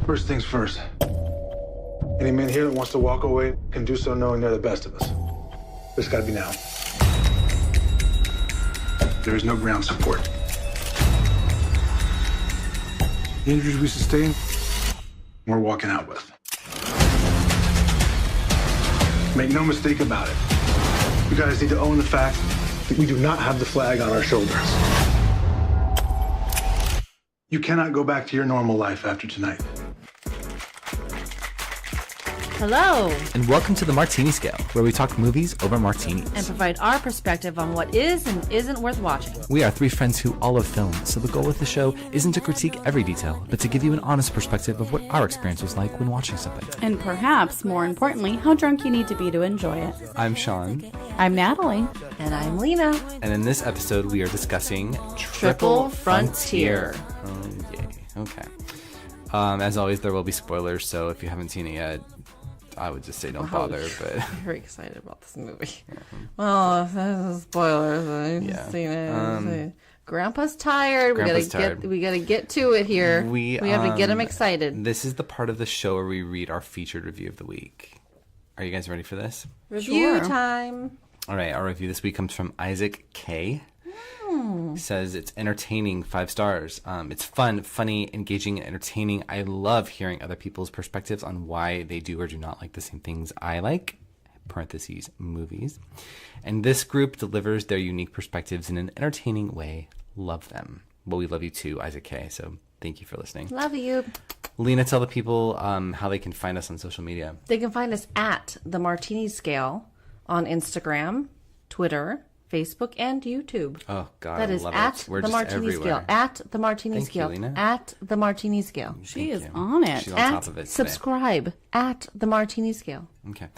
First things first. Any man here that wants to walk away can do so knowing they're the best of us. But it's gotta be now. There is no ground support. The injuries we sustain, we're walking out with. Make no mistake about it. You guys need to own the fact that we do not have the flag on our shoulders. You cannot go back to your normal life after tonight. Hello, And welcome to the Martini Scale, where we talk movies over martinis. and provide our perspective on what is and isn't worth watching. We are three friends who all love film, so the goal with the show isn't to critique every detail, but to give you an honest perspective of what our experience was like when watching something. And perhaps, more importantly, how drunk you need to be to enjoy it. I'm Sean, I'm Natalie. And I'm Lena. and in this episode we are discussing Triple Frontier. Oh, yay. Okay. As always, there will be spoilers, so if you haven't seen it yet, I would just say don't bother, but... Very excited about this movie. Well, this is spoilers. I've Yeah. seen it. Grandpa's tired. Grandpa's tired. We gotta get to it here. We have to get him excited. This is the part of the show where we read our featured review of the week. Are you guys ready for this? Review Sure. time. All right, our review this week comes from Isaac K. Says it's entertaining, 5 stars. It's fun, funny, engaging, and entertaining. I love hearing other people's perspectives on why they do or do not like the same things I like. Parentheses, movies. And this group delivers their unique perspectives in an entertaining way. Love them. Well, we love you too, Isaac K. So thank you for listening. Love you. Lena, tell the people how they can find us on social media. They can find us at the Martini Scale on Instagram, Twitter, Facebook, and YouTube. Oh, God, That I is love at it. We're the just Martini everywhere. Scale. At the Martini Thank you, Scale. Lena. At the Martini Scale. She is you. on it. She's on At top of it today. subscribe at the Martini Scale. Okay.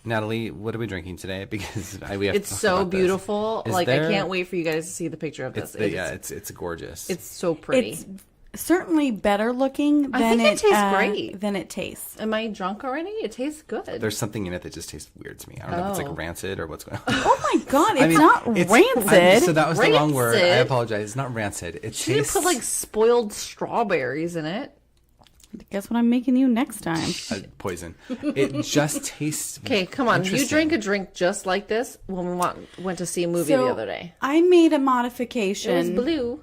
Natalie, what are we drinking today? Because we have It's to talk so about this. beautiful. Is Like, there- I can't wait for you guys to see the picture of this. It's gorgeous. It's so pretty. It's certainly better looking I than think it tastes great. Than it tastes. Am I drunk already? It tastes good. There's something in it that just tastes weird to me. I don't know if it's like rancid or what's going on. Oh my god, it's I mean, not rancid. so that was the wrong word. I Rancid? apologize. It's not rancid. It She didn't tastes put like spoiled strawberries in it. Guess what I'm making you next time? poison. It just tastes. Okay, come on. You interesting. drink a drink just like this when we went to see a movie the other day. I made a It was modification. blue.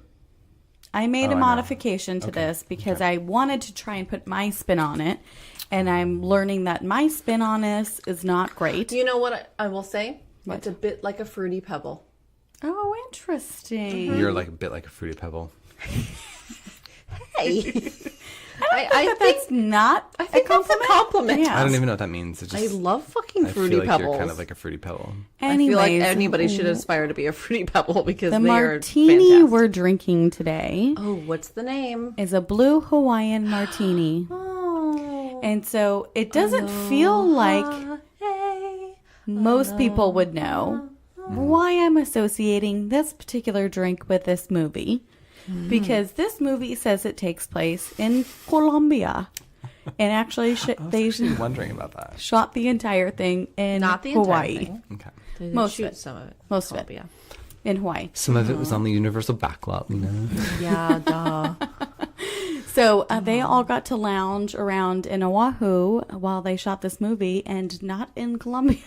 I made I a know. modification to this because I wanted to try and put my spin on it. And I'm learning that my spin on this is not great. You know what I will say? What? It's a bit like a Fruity Pebble. Oh, interesting. You're like a bit like a fruity pebble. Hey. I think that's not I think that's a compliment. Yeah. I don't even know what that means. It I just, love fucking I Fruity feel like Pebbles. you're kind of like a fruity pebble. I feel like Anyways, anybody should aspire to be a Fruity Pebble because the they martini are fantastic. we're drinking today Oh, what's the name? is a blue Hawaiian martini. Oh. And so it doesn't feel like most people would know why I'm associating this particular drink with this movie. Because this movie says it takes place in Colombia. And actually, they I'm wondering about that. shot the entire thing in Not the Hawaii. entire thing. Okay. They did Most of shoot it. some of it. Most of it. Columbia. In Hawaii. Some of it was on the Universal backlot, you know. Yeah, duh. So they all got to lounge around in Oahu while they shot this movie and not in Colombia.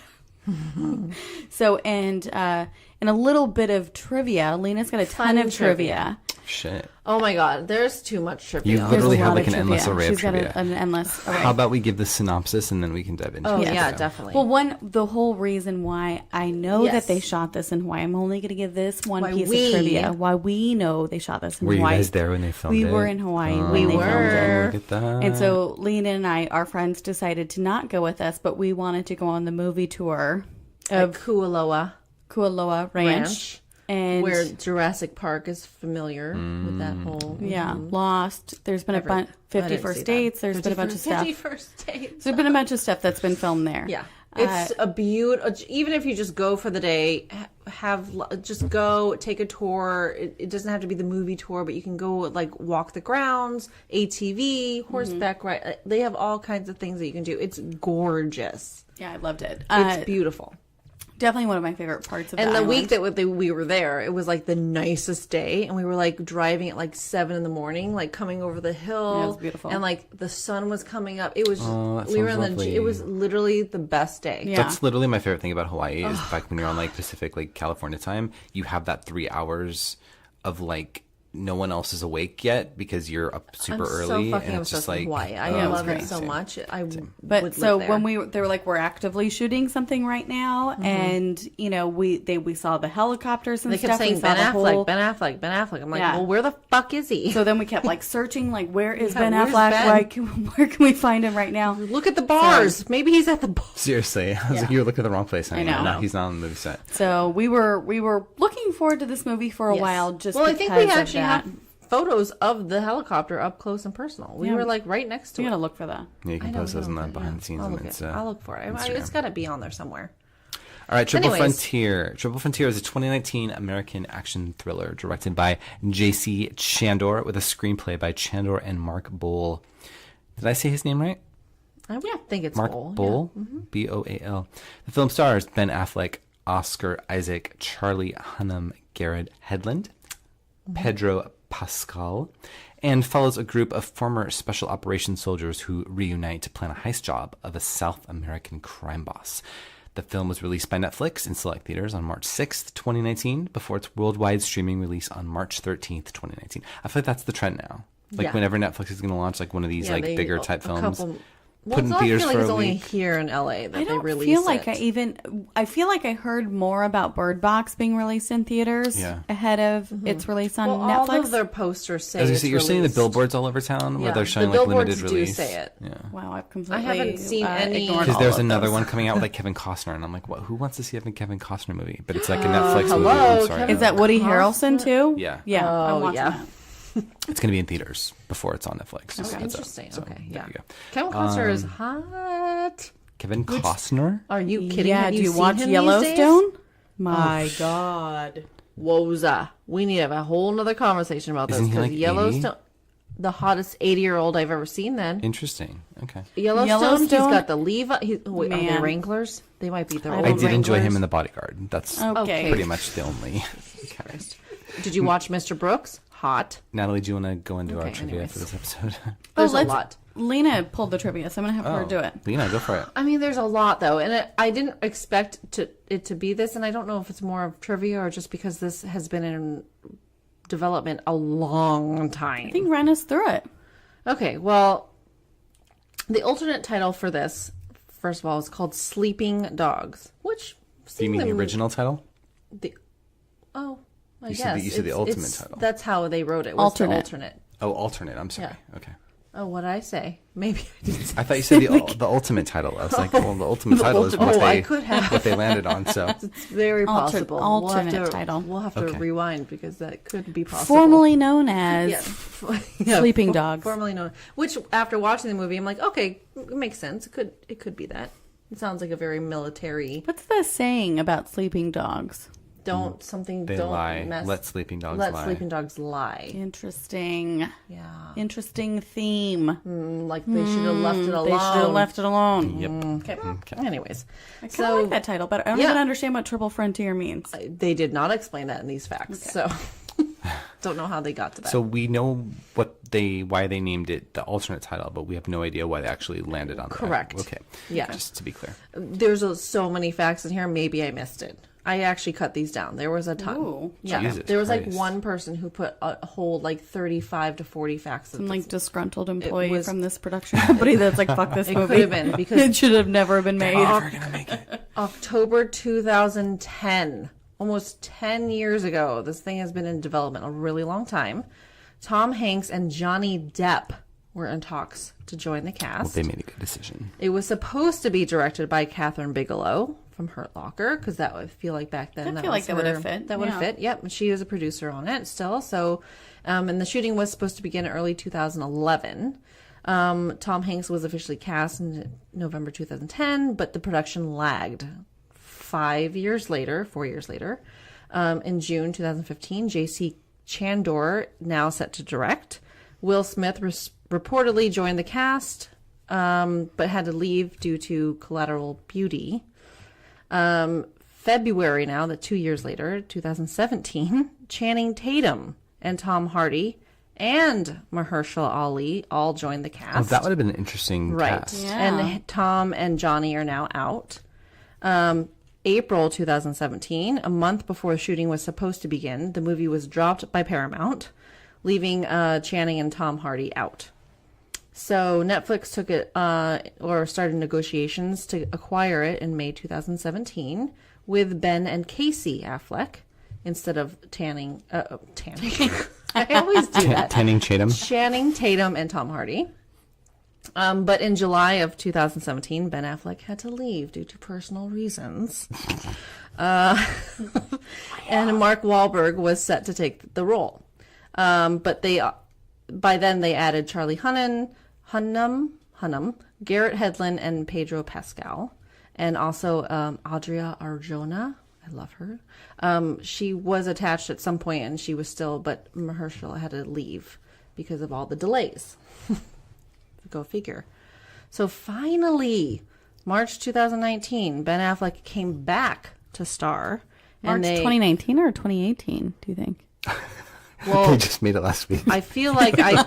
So, and a little bit of trivia. Lena's got a ton Fun of trivia. Shit. Oh my god, there's too much trivia. You There's literally a have lot like of an endless trivia. array of She's got trivia. an endless array. How about we give the synopsis and then we can dive into Oh it. yeah, So- definitely. Well, the whole reason why I know Yes. that they shot this in Hawaii, I'm only going to give this one Why piece we- of trivia. Why we know they shot this in Were you Hawaii. guys there when they filmed We it? were in Hawaii Oh, when they were. filmed it. Look at that. And so Lena and I, our friends, decided to not go with us, but we wanted to go on the movie tour At of Kualoa Kualoa Ranch. Ranch, And where Jurassic Park is familiar with that whole. yeah, Lost. There's been a bunch, 50 didn't First see that. Dates. There's been a bunch of stuff. 51st Dates. There's been a bunch of stuff that's been filmed there. Yeah. It's a beautiful, even if you just go for the day, just go take a tour. It doesn't have to be the movie tour, but you can go like walk the grounds, ATV, horseback ride. They have all kinds of things that you can do. It's gorgeous. Yeah, I loved it. It's beautiful. Definitely one of my favorite parts of And the island. week that we were there, it was like the nicest day, and we were like driving at like 7 a.m, like coming over the hill. Yeah, it was beautiful. And like the sun was coming up. It was that we were in sounds the. lovely. It was literally the best day. Yeah. That's literally my favorite thing about Hawaii is the fact when you're on like Pacific, like California time, you have that 3 hours of like no one else is awake yet because you're up super I'm early. so fucking and it's obsessed just with like Hawaii. I oh, love great. it so Same. much. I But would so live there. when they were like, we're actively shooting something right now, and you know, we saw the helicopters and they stuff. kept saying We saw Ben the Affleck, whole- Ben Affleck, Ben Affleck. I'm like, Yeah. well, where the fuck is he? So then we kept like searching, like, where is Yeah, Ben where's Affleck? Ben? Like, where can we find him right now? Look at the bars. Maybe he's at the bar. Seriously, I was like, you were looking at the wrong place. I know. No, he's not on the movie set. So we were looking forward to this movie for a Yes. while. Just well, I because think we of actually that. have photos of the helicopter up close and personal. We Yeah. were like right next to We it. gotta look for that. Yeah, you I can know, post those in the yeah. behind the scenes. I'll and look, it's, I'll look for it. Instagram. It's got to be on there somewhere. All right, Triple Anyways. Frontier. Triple Frontier is a 2019 American action thriller directed by J.C. Chandor with a screenplay by Chandor and Mark Boal. Did I say his name right? I would think it's Mark Boal. Boal? Mm-hmm. Boal. The film stars Ben Affleck, Oscar Isaac, Charlie Hunnam, Garrett Hedlund, Mm-hmm. Pedro Pascal, and follows a group of former special operations soldiers who reunite to plan a heist job of a South American crime boss. The film was released by Netflix in select theaters on March 6th, 2019, before its worldwide streaming release on March 13th, 2019. I feel like that's the trend now. Like Yeah. whenever Netflix is going to launch like one of these Yeah, like they- bigger type a films, couple- put in I theaters feel like for it's a only week. here in LA that I they don't release feel like it. I feel like I heard more about Bird Box being released in theaters Yeah. ahead of its release on Well, Netflix. all of their posters say As you it's see, you're seeing the released. billboards all over town where Yeah, they're the showing like billboards limited do release. say it. Yeah. Wow, I've completely haven't seen any- ignored Because all there's of another those. one coming out with like Kevin Costner, and I'm like, what? Who wants to see a Kevin Costner movie? But it's like a Netflix movie. hello, I'm sorry. Kevin- Is that Woody Costner? Harrelson too? Yeah. Yeah. I'm Oh, watching yeah. that. It's going to be in theaters before it's on Netflix. Just Okay, heads up. interesting. So, Okay, there yeah. you go. Kevin Costner is hot. Kevin Costner? Are you kidding? Yeah, Have do you seen watch him these Yellowstone? days? My God. Woza. We need to have a whole nother conversation about this Isn't he, because like, 80? Yellowstone, the hottest 80-year-old I've ever seen. Then Interesting. Okay. Yellowstone, he's Yellowstone? got the Levi. Wait, are they Man. Wranglers? They might be the I old I don't did enjoy him Wranglers. in The Bodyguard. That's Okay. pretty much the only. Did you watch Mr. Brooks? Hot. Natalie, do you want to go into our Okay, trivia anyways. for this episode? There's a let's- lot. Lena pulled the trivia, so I'm going to have her do it. Lena, go for it. I mean, there's a lot though, and I didn't expect it to be this, and I don't know if it's more of trivia or just because this has been in development a long time. I think run us through it. Okay, well, the alternate title for this, first of all, is called Sleeping Dogs, which Do you mean the original title? Oh, I You guess said the It's- ultimate it's- title. That's how they wrote it. Was the Alternate. alternate. Oh, alternate. I'm sorry. Yeah. Okay. Oh, what did I say? Maybe I didn't say. I thought you said the ultimate title. I was like, well, the ultimate title is what I they could have. what they landed on. So It's very possible. alternate we'll have to, title. We'll have to Okay. rewind because that could be possible. Formerly known as Yeah. Sleeping Dogs. Formerly known. Which, after watching the movie, I'm like, okay, it makes sense. It could be that. It sounds like a very military. What's the saying about sleeping dogs? Don't something. they don't lie. mess. Let sleeping dogs Let lie. sleeping dogs lie. Interesting. Yeah. Interesting theme. Like they should have left it alone. They should have left it alone. Yep. Okay. Anyways, I kind of like that title, but I don't Yeah. even understand what Triple Frontier means. they did not explain that in these facts, so don't know how they got to that. So we know why they named it the alternate title, but we have no idea why they actually landed on that. Correct. Okay. Yeah. Just to be clear. There's so many facts in here. Maybe I missed it. I actually cut these down. There was a ton. Ooh. Yeah, Jesus there was like Christ. one person who put a whole like 35 to 40 facts. Some like disgruntled employee was- from this production company that's like, fuck this It movie. could have been because It should have never been made. Never gonna make it. October 2010, almost 10 years ago, this thing has been in development a really long time. Tom Hanks and Johnny Depp were in talks to join the cast. They made a good decision. It was supposed to be directed by Catherine Bigelow from Hurt Locker, because that would feel like back then. I feel like that would have her- fit, That would have yeah. fit. Yep, and she is a producer on it still. So, and the shooting was supposed to begin in early 2011. Tom Hanks was officially cast in November 2010, but the production lagged. 4 years later, in June 2015, J.C. Chandor, now set to direct. Will Smith reportedly joined the cast, but had to leave due to collateral beauty. February now, 2 years later, 2017, Channing Tatum and Tom Hardy and Mahershala Ali all joined the cast. Oh, that would have been an interesting cast. Yeah. And Tom and Johnny are now out. April 2017, a month before the shooting was supposed to begin, the movie was dropped by Paramount, leaving Channing and Tom Hardy out. So Netflix took it, or started negotiations to acquire it in May 2017 with Ben and Casey Affleck instead of Tanning. I always do that. Channing Tatum. Channing Tatum and Tom Hardy. But in July of 2017, Ben Affleck had to leave due to personal reasons. And Mark Wahlberg was set to take the role. But by then they added Charlie Hunnam, Garrett Hedlund, and Pedro Pascal. And also Adria Arjona. I love her. She was attached at some point and she was still, but Mahershala had to leave because of all the delays. Go figure. So finally, March 2019, Ben Affleck came back to star. March 2019 or 2018, do you think? Well, They just made it last week. I feel like I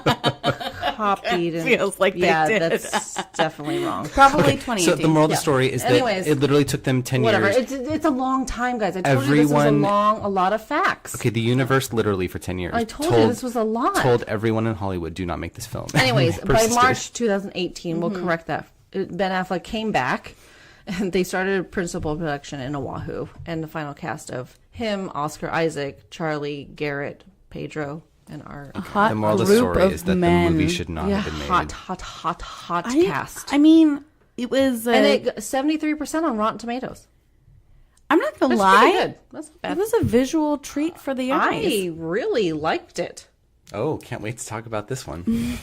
copied. And, Feels like they did. That's definitely wrong. Probably 2018. So the moral of the story is that Anyways, it literally took them 10 Whatever. years. It's a long time, guys. I told you this was a lot of facts. Okay, the universe literally for 10 years. I told you this was a lot. Told everyone in Hollywood, do not make this film. Anyways, by Persisted. March 2018, we'll correct that. Ben Affleck came back, and they started principal production in Oahu, and the final cast of him, Oscar Isaac, Charlie, Garrett, Pedro, and our The moral of the story is that the movie should not have been made. hot cast. I mean, it was... And it got 73% on Rotten Tomatoes. I'm not going to That's pretty lie. good. That's not bad. It was a visual treat for the eyes. I really liked it. Oh, can't wait to talk about this one.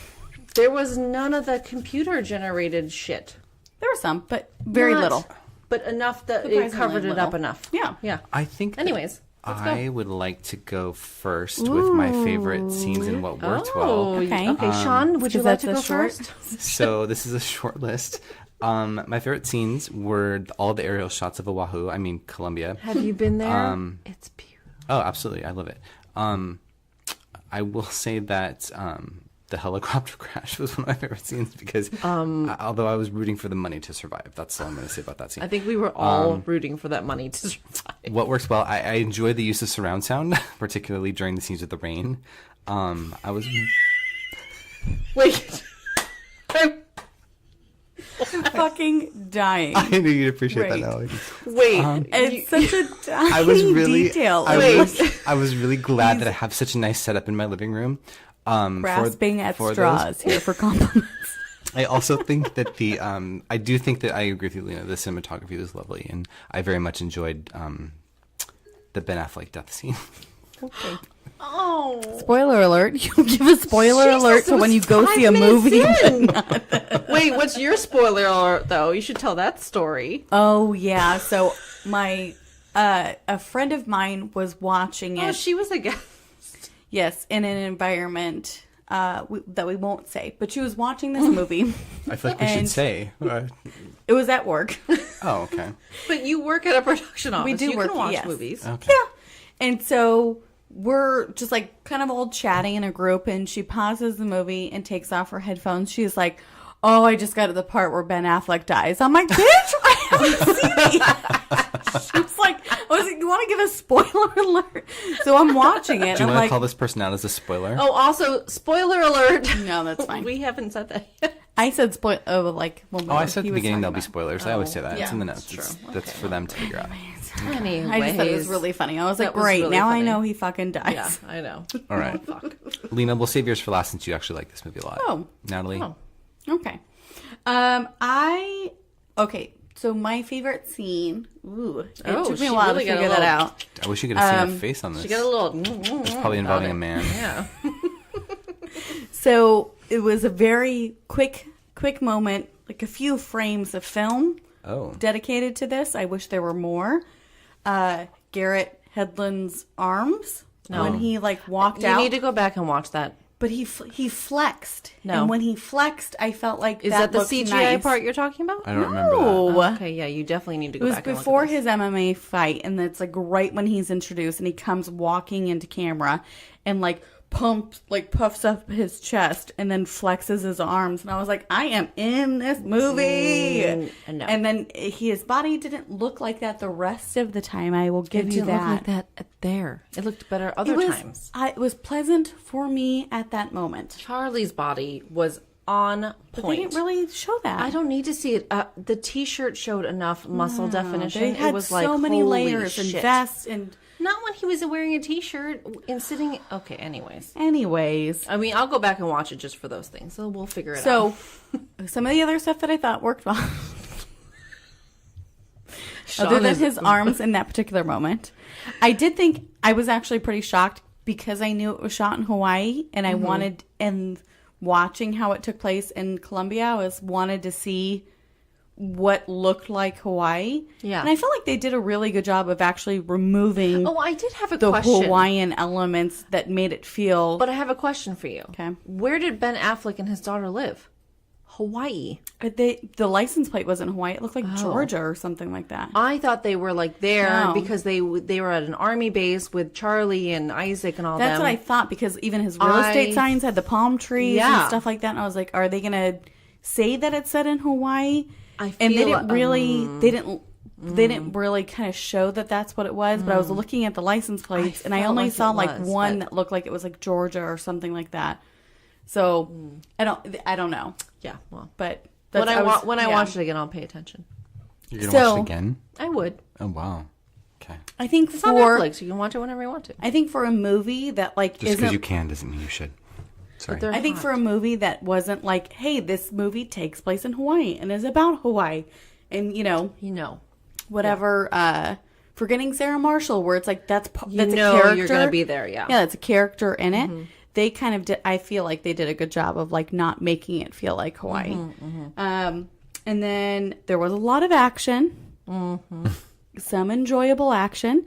There was none of the computer-generated shit. There were some, but very Not- little. But enough that it Surprisingly covered it up little. enough. Yeah. Yeah. I think that Anyways, let's go. I would like to go first with my favorite scenes and what worked well. Okay. Okay, Sean, would you like because to go that's a short- first? So this is a short list. My favorite scenes were all the aerial shots of Oahu. I mean, Colombia. Have you been there? It's beautiful. Oh, absolutely. I love it. I will say that the helicopter crash was one of my favorite scenes because although I was rooting for the money to survive, that's all I'm going to say about that scene. I think we were all rooting for that money to survive. What works well, I enjoy the use of surround sound, particularly during the scenes with the rain. I was... Wait. I'm fucking dying. I knew you'd appreciate Right. that, Natalie. Wait. It's such a tiny I was really, detail. I was really glad that I have such a nice setup in my living room. Grasping at for straws here for compliments. I also think that I do think that I agree with you, Lena. The cinematography was lovely, and I very much enjoyed the Ben Affleck death scene. Okay. Oh. Spoiler alert. You give a spoiler Jesus, alert to it when was you go 5 see a minutes movie. in. Wait, what's your spoiler alert, though? You should tell that story. Oh, yeah. So my a friend of mine was watching it. Oh, she was a guest. Yes, in an environment that we won't say. But she was watching this movie. I feel like we should And- say. It was at work. Oh, okay. But you work at a production office. We do you work, can watch yes. movies. Okay. Yeah. And so we're just like kind of all chatting in a group, and she pauses the movie and takes off her headphones. She's like, "Oh, I just got to the part where Ben Affleck dies." I'm like, "Bitch, I haven't seen it yet." She's like, "You want to give a spoiler alert?" So I'm watching it. Do you I'm want to like, call this person out as a spoiler? Oh, also, spoiler alert. "No, that's fine." We haven't said that yet. I said spoil. Oh, like, well, no, I said at he the was beginning talking there'll be about- spoilers. I always say that. yeah, It's in the notes. that's true. That's for them to figure out. Anyways. I just thought it was really funny. I was like, That was great, really now funny. I know he fucking dies. Yeah, I know. All right. Lena, we'll save yours for last since you actually like this movie a lot. Oh. Natalie? Oh. Okay. Okay, so my favorite scene. Ooh, it Oh, took me she a while really to got a figure that little- out. I wish you could have seen her face on this. She got a little. It's probably involving a man. Yeah. So it was a very quick moment, like a few frames of film Oh. dedicated to this. I wish there were more. Garrett Hedlund's arms when he like walked You out. need to go back and watch that. But he flexed. No. And when he flexed, I felt like Is that the looked CGI nice. part you're talking about? I don't remember that. No. Okay, yeah, you definitely need to It go was back and before look at his MMA fight, and it's like right when he's introduced, and he comes walking into camera, and like puffs up his chest, and then flexes his arms, and I was like, I am in this movie. No. And then his body didn't look like that the rest of the time. I will give you that. Look like that there. It looked better other times. It was pleasant for me at that moment. Charlie's body was on But point. they didn't really show that. I don't need to see it. The T-shirt showed enough muscle definition. They had it was like so many holy layers shit. and vests and. Not when he was wearing a T-shirt and sitting. Okay, anyways. Anyways. I mean, I'll go back and watch it just for those things. So we'll figure it out. So, some of the other stuff that I thought worked well, other than his arms in that particular moment, I did think I was actually pretty shocked because I knew it was shot in Hawaii, and I wanted, and watching how it took place in Colombia, I wanted to see what looked like Hawaii. Yeah. And I felt like they did a really good job of actually removing Oh, I did have a the question. Hawaiian elements that made it feel... But I have a question for you. Okay. Where did Ben Affleck and his daughter live? Hawaii. The license plate wasn't Hawaii. It looked like Georgia or something like that. I thought they were like there No. because they were at an army base with Charlie and Isaac and all That's them. what I thought, because even his real estate signs had the palm trees Yeah. and stuff like that. And I was like, are they going to say that it's set in Hawaii? I And they feel, didn't really, they didn't really kind of show that that's what it was. But I was looking at the license plates, and I felt only like saw it like was, one but- that looked like it was like Georgia or something like that. So I don't know. Yeah, well. But When I yeah. watch it again, I'll pay attention. You're going to watch So- it again? I would. Oh, wow. Okay. I think It's on for Netflix. You can watch it whenever you want to. I think for a movie that like Just because isn't you can doesn't mean you should. Sorry. they're- I think for a movie that wasn't like, hey, this movie takes place in Hawaii and is about Hawaii, and whatever. Forgetting Sarah Marshall, where it's like that's a character. You're going to be there, yeah. Yeah, that's a character in it. They kind of did. I feel like they did a good job of like not making it feel like Hawaii. And then there was a lot of action. Some enjoyable action.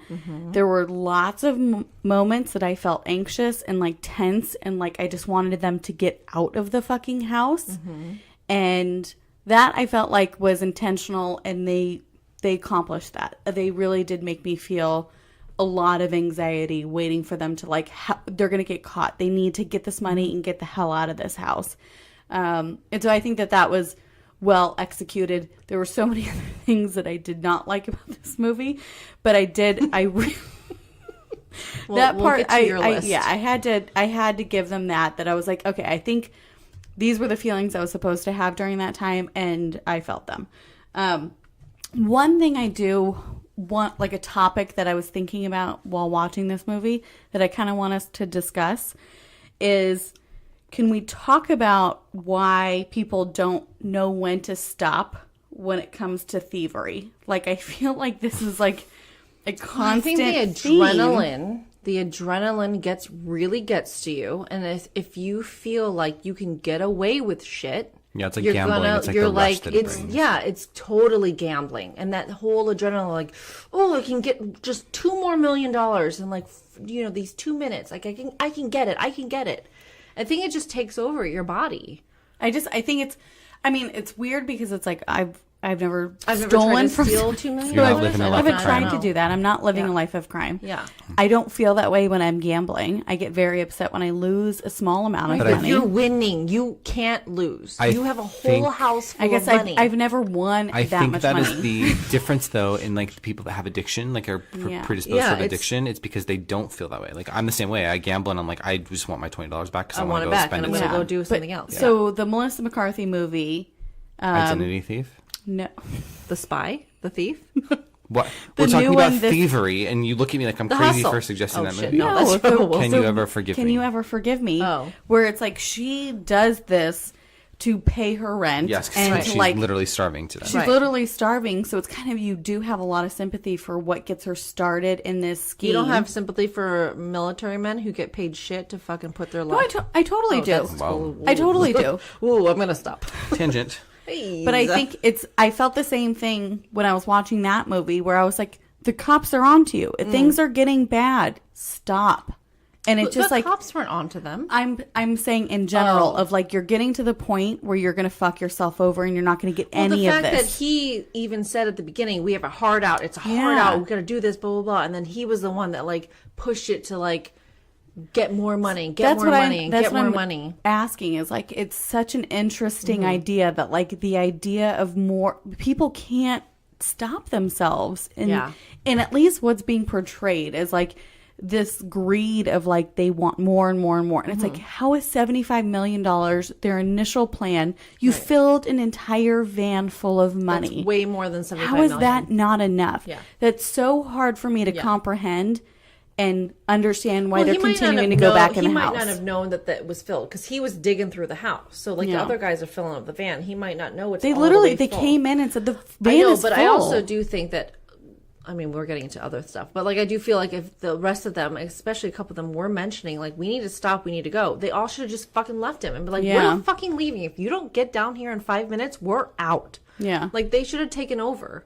There were lots of moments that I felt anxious and like tense, and like I just wanted them to get out of the fucking house. And that I felt like was intentional, and they accomplished that. They really did make me feel a lot of anxiety waiting for them to like they're gonna get caught. They need to get this money and get the hell out of this house. And so I think that was well executed. There were so many other things that I did not like about this movie, but I We'll part get to your list. I had to give them that I was like, okay, I think these were the feelings I was supposed to have during that time, and I felt them. One thing I do want, like a topic that I was thinking about while watching this movie that I kind of want us to discuss is, can we talk about why people don't know when to stop when it comes to thievery? Like, I feel like this is like a constant I think the adrenaline really gets to you, and if you feel like you can get away with shit, Yeah, it's like gambling. It's like you're the rush like, that it brings. it's totally gambling, and that whole adrenaline, like, oh, I can get just $2 million in like these 2 minutes, like I can get it. I think it just takes over your body. I think it's weird because it's like I've never never stolen tried to from steal $2 million. You're not living a I life haven't of tried crime. to do that. I'm not living Yeah. a life of crime. Yeah. I don't feel that way when I'm gambling. I get very upset when I lose a small amount of But money. If you're winning, you can't lose. You have a think- whole house full I guess of money. I've never won I that think much that money. is the difference, though, in like the people that have addiction, like are Yeah. predisposed Yeah, to it's- addiction. It's because they don't feel that way. Like I'm the same way. I gamble and I'm like, I just want my $20 back because I, I want want to it go back, spend and it. I'm going to Yeah. go do But- something else. So the Melissa McCarthy movie, Identity thief. no, The spy, the thief. What? The We're talking new about one, this- thievery, and you look at me like I'm The crazy Hustle. for suggesting Oh, that shit, movie. no, that's terrible. Can you ever forgive Can me? you ever forgive me? Oh. Where it's like she does this to pay her rent. Yes, and and to she's like literally starving to that. she's Right. literally starving. So it's kind of, you do have a lot of sympathy for what gets her started in this scheme. You don't have sympathy for military men who get paid shit to fucking put their No, life. I totally do. Wow. I totally do. Ooh, I'm gonna stop. Tangent. But I think I felt the same thing when I was watching that movie, where I was like, the cops are onto you. If things are getting bad, stop. And it's just like cops weren't onto them. I'm saying in general of like you're getting to the point where you're going to fuck yourself over and you're not going to get any of this. The fact that he even said at the beginning, we have a hard out. It's a hard out. We got to do this, blah, blah, blah. And then he was the one that like pushed it to like get more money, get more money. Asking is like, it's such an interesting idea that like the idea of more people can't stop themselves. And at least what's being portrayed is like, this greed of like they want more and more and more, and it's like, how is $75 million their initial plan? You filled an entire van full of money. That's way more than $75 million. How is that not enough? That's so hard for me to comprehend and understand why they're continuing to go back in the house. He might not have known that it was filled because he was digging through the house. So like the other guys are filling up the van. He might not know it's all the way full. They came in and said the van is full. But I also do think that, I mean, we're getting into other stuff, but like I do feel like if the rest of them, especially a couple of them, were mentioning like we need to stop, we need to go, they all should have just fucking left him and be like, we're not fucking leaving. If you don't get down here in 5 minutes, we're out. Yeah, like they should have taken over.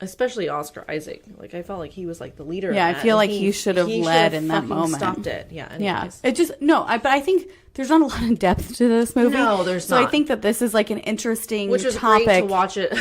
Especially Oscar Isaac. Like I felt like he was like the leader. Yeah, I feel like he should have led in that moment. Stopped it. Yeah. Anyways. Yeah. It just but I think there's not a lot of depth to this movie. No, there's not. So I think that this is like an interesting Which is topic. Great to watch it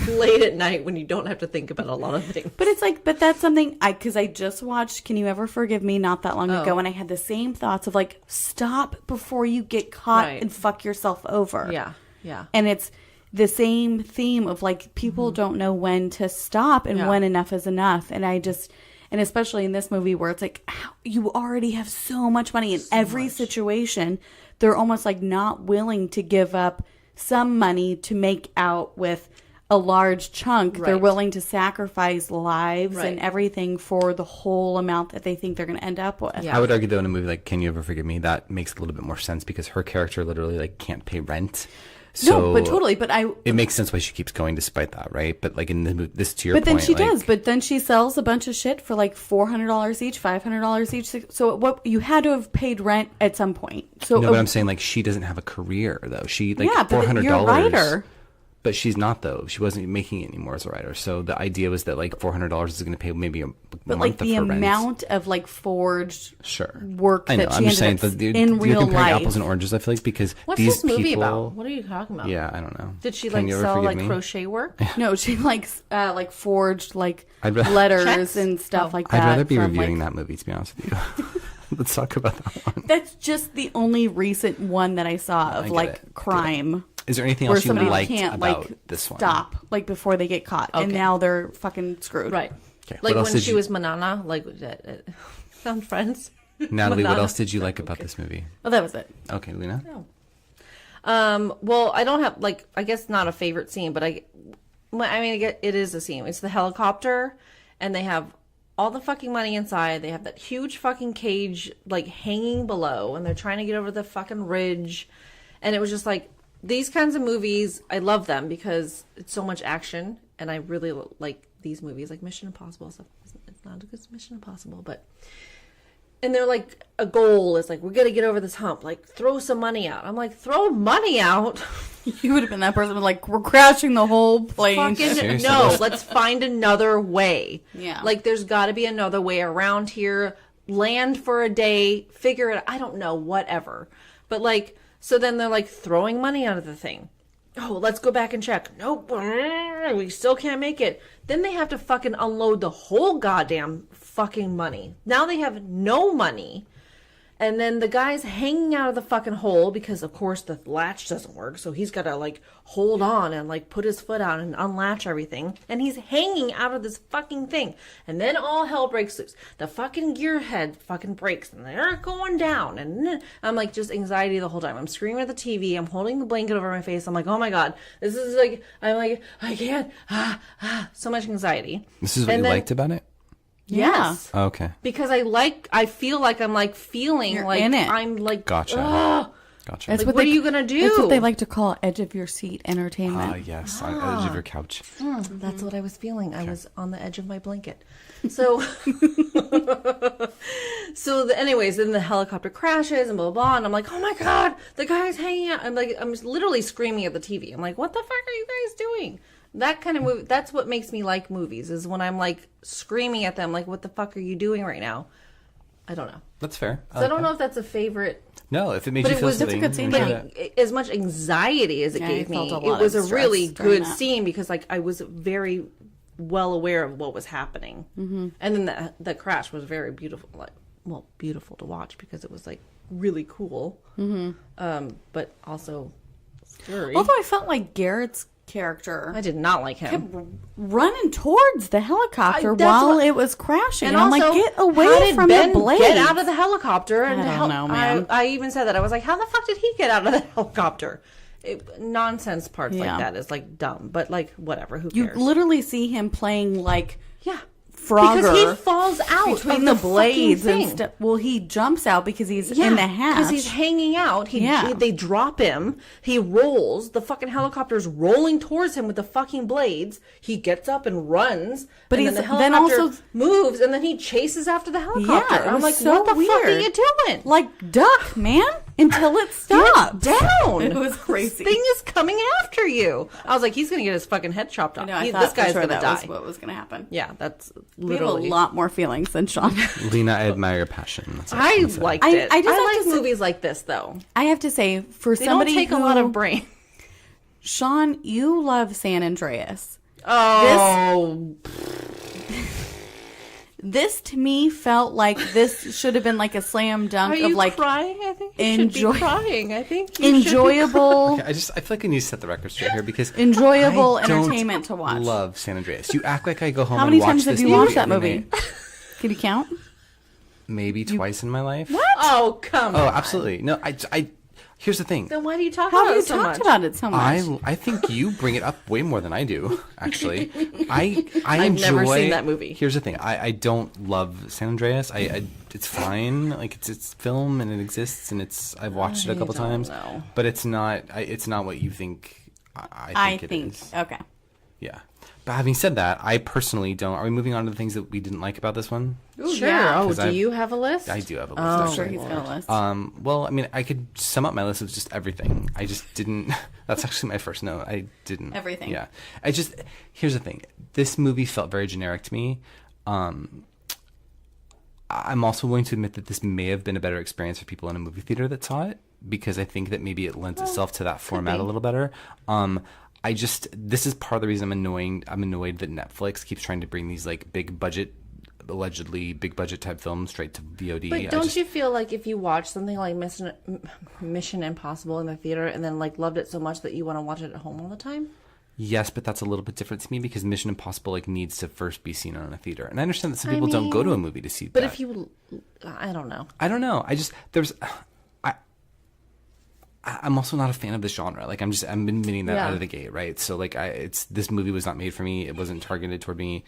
late at night when you don't have to think about a lot of things. But it's like, that's something because I just watched Can You Ever Forgive Me not that long ago, and I had the same thoughts of like, stop before you get caught and fuck yourself over. Yeah. Yeah. And it's the same theme of like people don't know when to stop and when enough is enough. And and especially in this movie where it's like you already have so much money in every situation, they're almost like not willing to give up some money to make out with a large chunk. They're willing to sacrifice lives and everything for the whole amount that they think they're going to end up with. I would argue though in a movie like Can You Ever Forgive Me, that makes a little bit more sense because her character literally like can't pay rent. So no, but totally. But it makes sense why she keeps going despite that, right? But like in this, to your point, but then she does. But then she sells a bunch of shit for like $400 each, $500 each. So what you had to have paid rent at some point. So no, but I'm saying like she doesn't have a career though. She like $400. You're a writer. But she's not though. She wasn't making it anymore as a writer. So the idea was that like $400 is going to pay maybe a month of her rent. But like the amount of like forged work I know. that I'm she just saying ended that in real you're comparing life. apples and oranges. I feel like because what's these this movie people, about? What are you talking about? Yeah, I don't know. Did she like sell like crochet work? No, she like forged like letters and stuff like that. I'd rather be reviewing that movie, to be honest with you. Let's talk about that one. That's just the only recent one that I saw of like crime. Is there anything else you liked about this one? Stop, like before they get caught, and now they're fucking screwed. Right. Okay. Like when she was Manana, like on Friends. Natalie, what else did you like about this movie? Well, that was it. Okay, Lena. No. Well, I don't have like I guess not a favorite scene, but I mean it is a scene. It's the helicopter, and they have all the fucking money inside. They have that huge fucking cage like hanging below, and they're trying to get over the fucking ridge, and it was just like. These kinds of movies, I love them because it's so much action, and I really like these movies, like Mission Impossible stuff. It's not a good Mission Impossible, but and they're like a goal is like we're gonna get over this hump, like throw some money out. I'm like throw money out. You would have been that person, like we're crashing the whole plane. No, let's find another way. Yeah, like there's got to be another way around here. Land for a day, figure it. I don't know, whatever, but like. So then they're like throwing money out of the thing. Oh, let's go back and check. Nope. We still can't make it. Then they have to fucking unload the whole goddamn fucking money. Now they have no money. And then the guy's hanging out of the fucking hole because, of course, the latch doesn't work. So he's got to, like, hold on and, like, put his foot out and unlatch everything. And he's hanging out of this fucking thing. And then all hell breaks loose. The fucking gear head fucking breaks. And they're going down. And I'm, like, just anxiety the whole time. I'm screaming at the TV. I'm holding the blanket over my face. I'm like, oh, my God. This is, like, I'm like, I can't. So much anxiety. This is what you liked about it? Yes. Oh, okay. Because I feel like I'm like feeling You're like in it. I'm like Gotcha. Gotcha. That's like, what are you gonna do? That's what they like to call edge of your seat entertainment. Yes, on the edge of your couch. That's what I was feeling. Okay. I was on the edge of my blanket. So, anyways, then the helicopter crashes and blah, blah, blah. And I'm like, oh my God, the guy's hanging out. I'm literally screaming at the TV. I'm like, what the fuck are you guys doing? That kind of movie, that's what makes me like movies, is when I'm like screaming at them, like, what the fuck are you doing right now? I don't know. That's fair. So I don't know if that's a favorite. No, if it made But you it feel was- something. that's a good scene, enjoy yeah. that. As much anxiety as it Yeah, gave I felt me, a lot it was of a stress really during good that. scene because like I was very well aware of what was happening, and then the crash was very beautiful, beautiful to watch because it was like really cool, but also scary. Although I felt like Garrett's character I did not like him. running towards the helicopter that's while what- it was crashing. And I'm also, like, get how away did from Ben the blade. get out of the helicopter? And I don't know, man. I even said that. I was like, how the fuck did he get out of the helicopter? Nonsense parts Yeah. like that is like dumb, but like whatever. Who You cares? literally see him playing like Yeah. Frogger Because he falls out between of the blades fucking and thing. stuff. Well, he jumps out because he's in the hatch. Because he's hanging out. They drop him. He rolls. The fucking helicopter's rolling towards him with the fucking blades. He gets up and runs. But and he's- then the then helicopter also- moves, and then he chases after the helicopter. it I'm was like, so what the fuck are weird. you doing? like, duck, man, until it stops. Down. It was crazy. This thing is coming after you. I was like, he's gonna get his fucking head chopped off. I know, I This thought guy's for sure gonna that die. was what was going to happen. Yeah, that's We have a literally. lot more feelings than Sean. Lena, I admire your passion. That's all I can say. liked I- it. I just have like to say- movies like this though. I have to say, for They somebody don't take who, a lot of brain. Sean, you love San Andreas. Oh, This to me felt like this should have been like a slam dunk are you of like crying? I think you enjoy- should be crying. I think you should be enjoyable, I feel like I need to set the record straight here because enjoyable I don't entertainment to watch. love San Andreas. You act like I go home How and many watch times have this you movie watched that every movie? night. Can you count? Maybe twice in my life. Oh, come on. Oh, absolutely. No, I here's the thing. Then why do you talk How about have you it so talked much? about it so much? I think you bring it up way more than I do, actually. I I've enjoy, never seen that movie. Here's the thing. I don't love San Andreas. It's fine. Like it's film and it exists and I've watched it a couple don't times. know. But it's not what you think I think it is. Okay. Yeah. But having said that, I personally don't. Are we moving on to the things that we didn't like about this one? Sure. yeah. Oh, 'Cause do you have a list? I do have a list. Oh, I'm actually. sure he's got a list. Well, I mean, I could sum up my list of just everything. I just didn't. That's actually my first note. I didn't. Everything. Yeah. Here's the thing. This movie felt very generic to me. I'm also willing to admit that this may have been a better experience for people in a movie theater that saw it because I think that maybe it lends itself to that format a little better. This is part of the reason I'm annoyed that Netflix keeps trying to bring these like allegedly big budget type films straight to VOD. But don't you feel like if you watch something like Mission Impossible in the theater and then like loved it so much that you want to watch it at home all the time? Yes, but that's a little bit different to me because Mission Impossible like needs to first be seen in a theater, and I understand that some people don't go to a movie to see But that. if you, I don't know. I don't know. I'm also not a fan of this genre. Like I'm admitting that out of the gate, right? So like this movie was not made for me. It wasn't targeted toward me.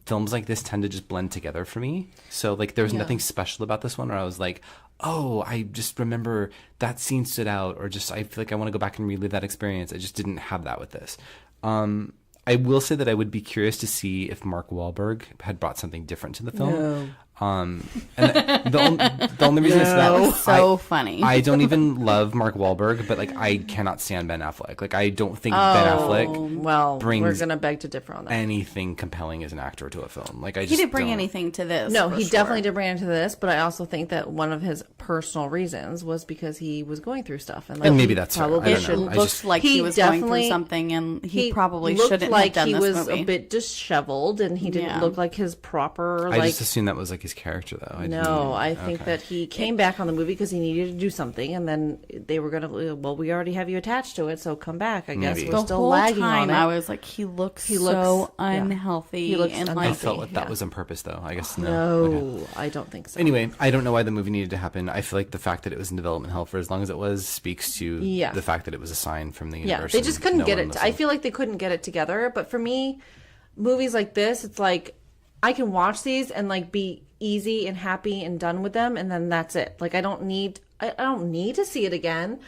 Films like this tend to just blend together for me. So like there was nothing special about this one where I was like, oh, I just remember that scene stood out, or just I feel like I want to go back and relive that experience. I just didn't have that with this. I will say that I would be curious to see if Mark Wahlberg had brought something different to the film. No. And the only reason I say that was so funny. I don't even love Mark Wahlberg, but like I cannot stand Ben Affleck. Like I don't think Ben Affleck Well, brings we're gonna beg to differ on that. anything compelling as an actor to a film. Like He didn't bring anything to this. No, for he sure. definitely did bring it to this, but I also think that one of his personal reasons was because he was going through stuff, and, like, And maybe he that's fair. probably I don't should know. It I looked just- like he was going through definitely- something, and he probably looked shouldn't like have done he this was movie. a bit disheveled, and he didn't Yeah. look like his proper. I Like just assumed that was like his character, though. no, I think okay. that he came back on the movie because he needed to do something, and then they were gonna. Well, we already have you attached to it, so come back. I guess Maybe. we're The still whole lagging time, on it. I was like, he looks He so looks- yeah. unhealthy. He looks and I like, unhealthy. felt like that yeah. was on purpose, though. I guess no. no, Okay. I don't think so. Anyway, I don't know why the movie needed to happen. I feel like the fact that it was in development hell for as long as it was speaks to Yeah. the fact that it was a sign from the Yeah, universe. they just and couldn't no get one it. I listened. feel like they couldn't get it together. But for me, movies like this, it's like I can watch these and like be easy and happy and done with them, and then that's it. Like I don't need to see it again.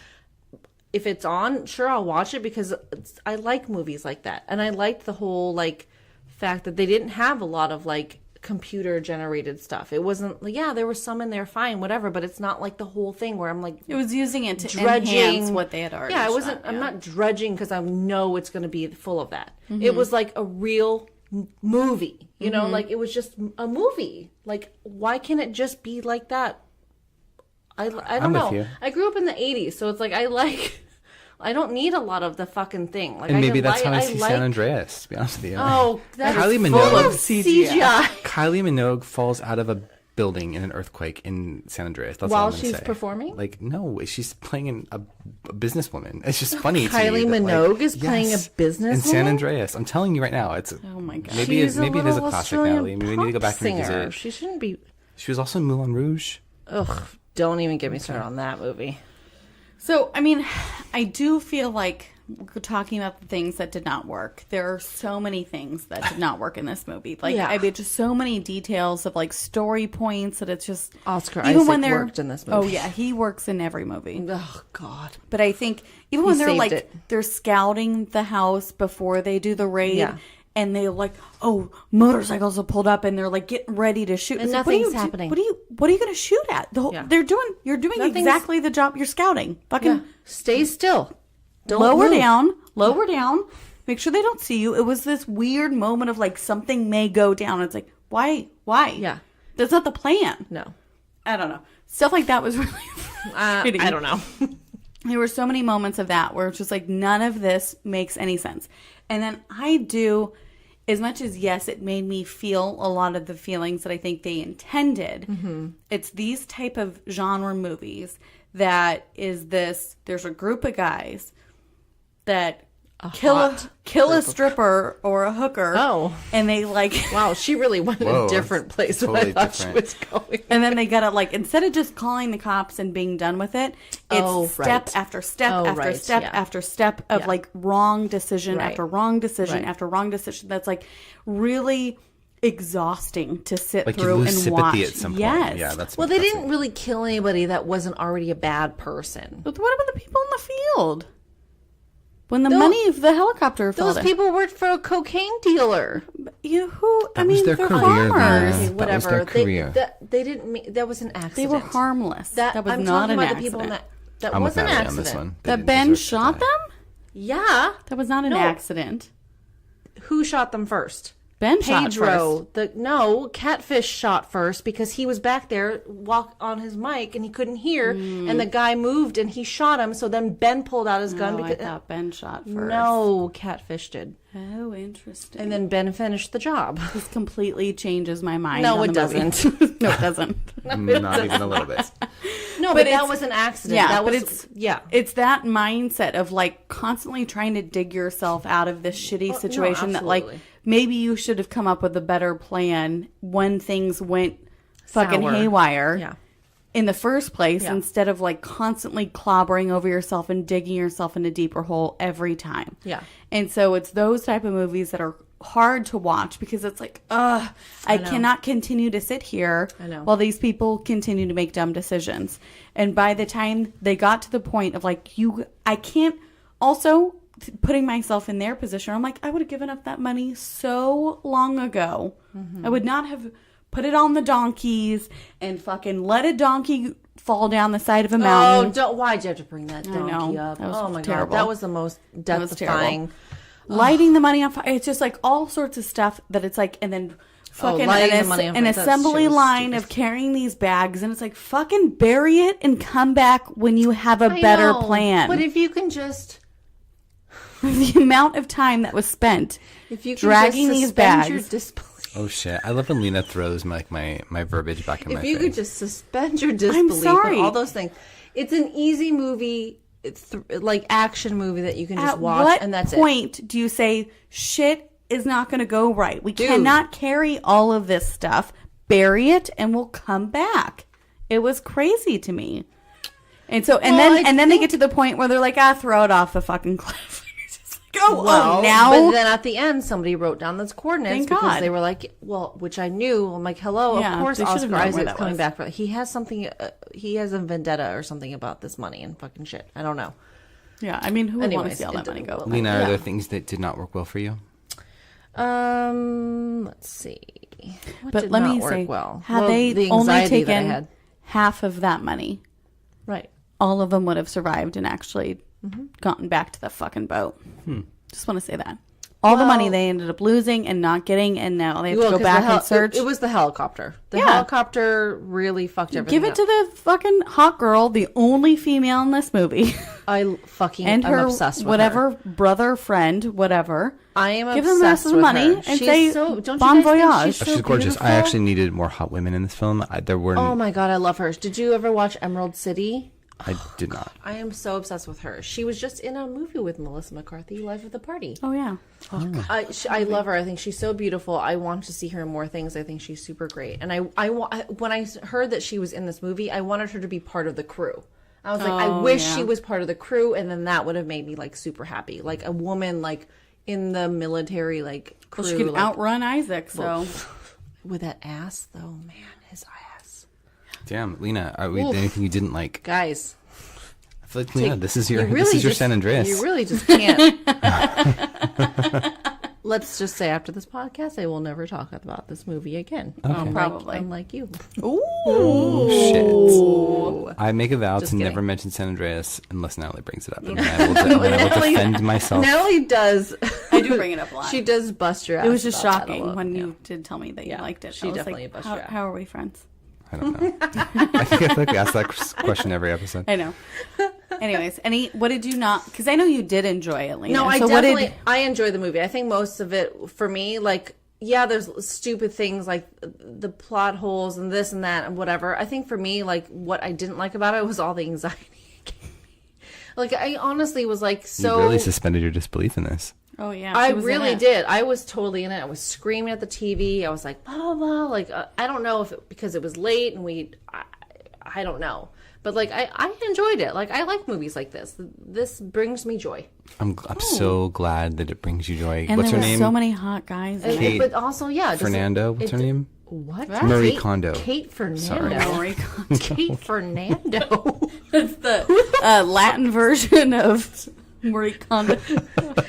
If it's on, sure, I'll watch it because I like movies like that, and I liked the whole like fact that they didn't have a lot of like computer generated stuff. It wasn't like, yeah, there was some in there, fine, whatever, but it's not like the whole thing where I'm like it was using it to dredging enhance what they had already. Yeah, I wasn't. shot, I'm yeah. not dredging because I know it's going to be full of that. It was like a real movie. You know, like it was just a movie. Like, why can't it just be like that? I don't know. You. I grew up in the 80s, so it's like I don't need a lot of the fucking thing. Like, And maybe that's how I see San Andreas, to be honest with you. Oh, that's Kylie full Minogue. of CGI. Kylie Minogue falls out of a building in an earthquake in San Andreas. That's all While I'm gonna she's say. performing? Like, no, she's playing a businesswoman. It's just funny to me. Kylie that, Minogue is playing a businesswoman? in San Andreas. I'm telling you right now. It's Oh my god. maybe it is a classic, Australian Natalie. Maybe we need to go back and singer. revisit. She shouldn't be. She was also in Moulin Rouge. Ugh, don't even get me started on that movie. So, I mean, I do feel like we're talking about the things that did not work. There are so many things that did not work in this movie. Like, Yeah. I mean, just so many details of, like, story points that it's just... Oscar Isaac worked in this movie. Oh, yeah. He works in every movie. Oh, God. But I think even when they're, saved like, it. they're scouting the house before they do the raid... Yeah. And they're like, oh, motorcycles have pulled up, and they're like getting ready to shoot. And It's like, what are nothing's you- happening. What are you going to shoot at? The whole, Yeah. You're doing Nothing's- exactly the job you're scouting. Fucking Yeah. Stay still. Don't lower move. down. Make sure they don't see you. It was this weird moment of like something may go down. It's like, why? Yeah. That's not the plan. No. I don't know. Stuff like that was really frustrating. I don't know. There were so many moments of that where it's just like none of this makes any sense. And then I do, as much as yes, it made me feel a lot of the feelings that I think they intended. It's these type of genre movies that there's a group of guys that kill a stripper or a hooker. Oh. And they like... Wow, she really went in Whoa, a different place than totally I thought different. she was going. And then they gotta like, instead of just calling the cops and being done with it, it's step right. after step Oh, after right, step yeah. after step of Yeah. like wrong decision Right. after wrong decision Right. after wrong decision. That's like really exhausting to sit Like you through lose and watch. sympathy at some point. Yes. Yeah, that's Well, they that's didn't it. really kill anybody that wasn't already a bad person. But what about the people in the field? When the Those- money of the helicopter fell Those down. people worked for a cocaine dealer. That was their they're career, farmers. Lena. That was their career. They didn't. That was an accident. They were harmless. That was I'm not talking an about accident. the people in that I'm was with an Natalie accident. on this one. They That didn't Ben deserve to shot die. them? Yeah. That was not an No. accident. Who shot them first? Ben shot Pedro. first. Catfish shot first because he was back there on his mic and he couldn't hear, and the guy moved and he shot him. So then Ben pulled out his gun Oh, because I thought Ben shot first. no, Catfish did, Oh, interesting. and then Ben finished the job. This completely changes my mind. No, on it the movie. doesn't. No, it doesn't. Not even a little bit. No, But but that it's- was an accident. Yeah, that but was it's that mindset of like constantly trying to dig yourself out of this shitty situation that like absolutely. maybe you should have come up with a better plan when things went fucking Sour. haywire. Yeah. In the first place, Yeah. instead of like constantly clobbering over yourself and digging yourself in a deeper hole every time. Yeah. And so it's those type of movies that are hard to watch because it's like, I know. cannot continue to sit here I know. while these people continue to make dumb decisions. And by the time they got to the point of like, I can't also putting myself in their position. I'm like, I would have given up that money so long ago. Mm-hmm. I would not have put it on the donkeys and fucking let a donkey fall down the side of a Oh, mountain. why'd you have to bring that donkey know. up? That was Oh my terrible. god, that was the most was death-defying. Lighting the money on fire. It's just like all sorts of stuff that it's like, and then fucking lighting the money on an fire. That assembly shit was line stupid. of carrying these bags, and it's like fucking bury it and come back when you have a I better know, plan. But if you can just, The amount of time that was spent if you can dragging just these suspend your bags. disbelief. Oh shit! I love when Lena throws my verbiage back in my If face. you could just suspend your disbelief sorry. and all those things. It's an easy movie, like action movie that you can just At watch, what and that's point do you say shit is not going to go right? We cannot carry all of this stuff. Bury it, and we'll come back. It was crazy to me. And so, and Well, then they get to the point where they're like, throw it off a fucking cliff. It's just like, Well, now. But then at the end, somebody wrote down those coordinates Thank because God. they were like, well, which I knew. I'm like, hello, Yeah, of course they should have Oscar known where Isaac's that coming was. back for. He has something. He has a vendetta or something about this money and fucking shit. I don't know. Yeah, I mean, who would want to Anyways, see all that it money didn't go? go Lena, are Yeah. there things that did not work well for you? Let's see. What But did let not me work say, well? had Well, they the only anxiety that I taken had. half of that money, Right. all of them would have survived and actually Mm-hmm. gotten back to the fucking boat. Just want to say that. all the money they ended up losing and not getting, and now they have to go back and search. It was the helicopter. The helicopter really fucked everything Give it to the fucking hot girl, the only female in this movie. I'm obsessed with whatever her. brother, friend, whatever. I am Give obsessed them the rest of the money her. and She's say bon voyage. She's gorgeous. I actually needed more hot women in this film. There were. Oh my God, I love her. Did you ever watch Emerald City? I did not. I am so obsessed with her. She was just in a movie with Melissa McCarthy, Life of the Party. Oh, yeah. I love her. I think she's so beautiful. I want to see her in more things. I think she's super great. And when I heard that she was in this movie, I wanted her to be part of the crew. I was like, I wish she was part of the crew, and then that would have made me like super happy. Like a woman like in the military like crew. Well, she can outrun Isaac, so. Well, with that ass, though, man, his ass. Damn, Lena, anything you didn't like? Guys. I feel like, Lena, this is your San Andreas. You really just can't. Let's just say after this podcast, I will never talk about this movie again. Okay. Probably. Unlike you. Shit. I make a vow Just to kidding. never mention San Andreas unless Natalie brings it up. And I will defend myself. Natalie does. I do bring it up a lot. She does bust your ass. It was just about that a shocking lot. when you did tell me that you liked it. She I was definitely like, bust your ass. how are we friends? I don't know. I feel like we ask that question every episode. I know. Anyways, what did you not? Because I know you did enjoy it, Lena. No, I so definitely I enjoy the movie. I think most of it for me, like, yeah, there's stupid things like the plot holes and this and that and whatever. I think for me, like, what I didn't like about it was all the anxiety it gave me. Like, I honestly was like so. You really suspended your disbelief in this. Oh yeah, I really did. I was totally in it. I was screaming at the TV. I was like, blah blah blah. Like, I don't know if because it was late and I don't know. But like I enjoyed it. Like I like movies like this. This brings me joy. I'm so glad that it brings you joy. And What's her there were name? so many hot guys. in it. Kate But also, yeah, Fernando. What's her name? What? Marie Kate, Kondo. Kate Fernando. Sorry. Marie Kondo. Kate Fernando. It's the Latin version of Marie Kondo.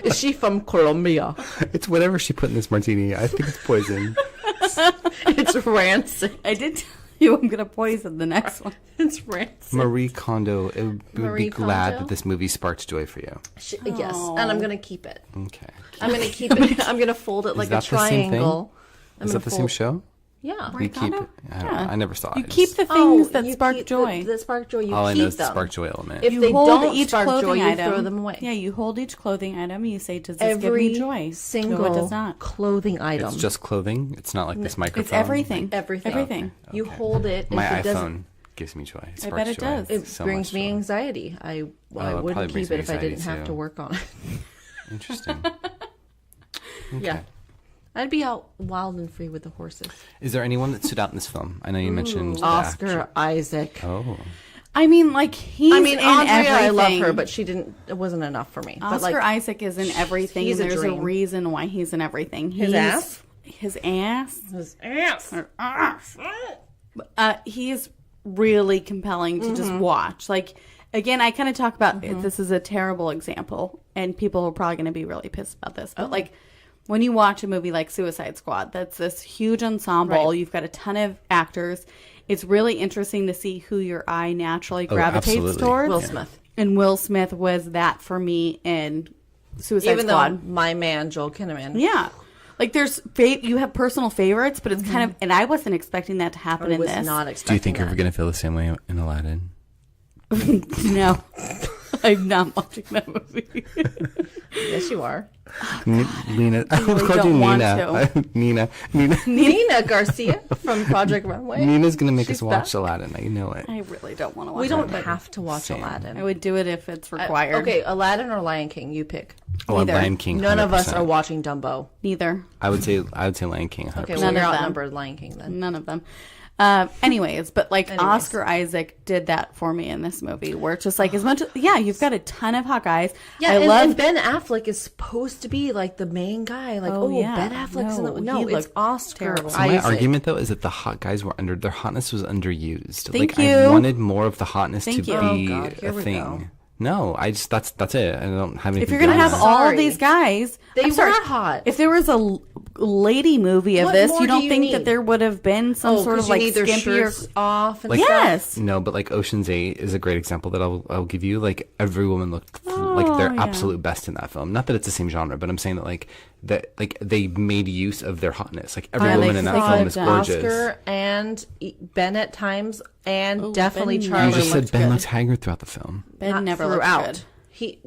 Is she from Colombia? It's whatever she put in this martini. I think it's poison. It's rancid. I did tell you I'm gonna poison the next one. It's rancid. Marie Kondo. It would Marie be glad Kondo? that this movie sparked joy for you. Yes, and I'm gonna keep it. Okay. I'm gonna keep it. I'm gonna fold it like a that the same thing? triangle. Is that the same show? Yeah. We keep it. I don't know. I never saw it. You keep the things that you spark keep joy. That spark joy. You All I keep know is the them. spark joy element. If You they hold don't each spark clothing joy, you item. throw them away. Yeah, you hold each clothing item. You say, "Does this give Every me joy?" single No, it does not. clothing item. It's just clothing. It's not like this microphone. It's everything. Everything. Everything. You hold it. My if it doesn't- iPhone gives me joy. It I sparks bet it joy. does. It So brings much me joy. anxiety. I it wouldn't probably brings keep it me if I anxiety didn't have too. to work on it. Interesting. Yeah. I'd be out wild and free with the horses. Is there anyone that stood out in this film? I know you mentioned the Oscar actor. Isaac. Oh, I mean, like he's I mean, in Andrea, everything. I love her, but it wasn't enough for me. Oscar but like, Isaac is in everything. he's and a there's a dream. reason why he's in everything. His ass? His ass. his ass. He's really compelling to just watch. Like, again, I kind of talk about this is a terrible example, and people are probably going to be really pissed about this. But like, when you watch a movie like Suicide Squad, that's this huge ensemble. Right. You've got a ton of actors. It's really interesting to see who your eye naturally gravitates absolutely. towards. Will Smith. And Will Smith was that for me in Suicide Even Squad. though my man, Joel Kinnaman. Yeah. Like there's you have personal favorites, but it's kind of, and I wasn't expecting that to happen I in was this. not do expecting you think that. you're going to feel the same way in Aladdin? No. I'm not watching that movie. Yes, you are. Nina. I really called you don't want Nina. Nina. Nina Garcia from Project Runway. Nina's going to make us She's watch back. Aladdin. You know it. I really don't want to watch We don't it. have to watch Same. Aladdin. I would do it if it's required. Okay, Aladdin or Lion King, you pick. Oh, Neither. Lion King. None of us 100%. are watching Dumbo. Neither. I would say Lion King. 100%. Okay, None well, of you're them. outnumbered Lion King then. None of them. Anyways, but like Oscar Isaac did that for me in this movie, where it's just like as much. You've got a ton of hot guys. Yeah, I and, love. and Ben Affleck is supposed to be like the main guy. Like, Ben Affleck's in the No, he it's looked Oscar terrible. So my Isaac. argument though is that the hot guys were their hotness was underused. Thank I you. wanted more of the hotness Thank to you. be Oh, God, here a we thing. go. No, I just that's it. I don't have anything. If you're gonna beyond have that. all Sorry. these guys, They I'm sorry, were hot. If there was a lady movie of What this, more you do don't you think need? that there would have been some sort of 'cause like you need their skimpier shirts off and Like- stuff. Yes. No, but like Ocean's 8 is a great example that I'll give you. Like every woman looked like their yeah. absolute best in that film. Not that it's the same genre, but I'm saying that they made use of their hotness. Like every Yeah, woman they in that fought film is gorgeous. Oscar and Ben at times, and Oh, definitely Ben Charlie. You just said looked Ben good. looks haggard throughout the film. Ben Not never throughout. looked good.